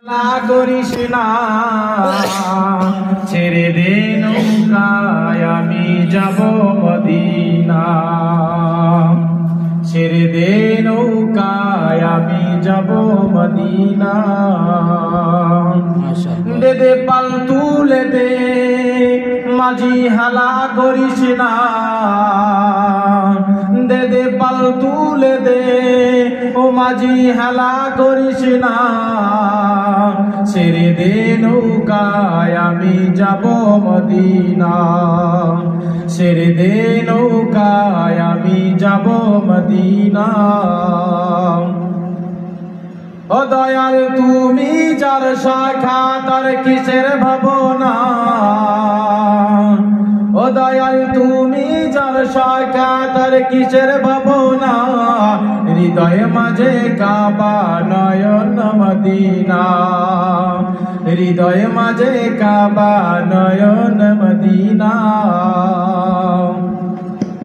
করিস না, ছেড়ে দে নৌকায় আমি যাব মদিনা, ছেড়ে দে নৌকায় আমি যাব মদিনা। দে দে পাল তুলে দে মাঝি হালা করিস না, দে দে পাল তুলে দে ও মাঝি হালা করিস না, ছেড়ে দে নৌকায় আমি যাব মদিনা, ছেড়ে দে নৌকায় আমি যাব মদিনা। ও দয়াল তুমি যার শাখা তার কিসের ভাবনা, ও দয়াল তুমি যার শাখা তার কিসের ভাবনা, হৃদয় মাঝে কাবা নয়ন মদিনা, হৃদয় মাঝে কাবা নয়ন মদিনা।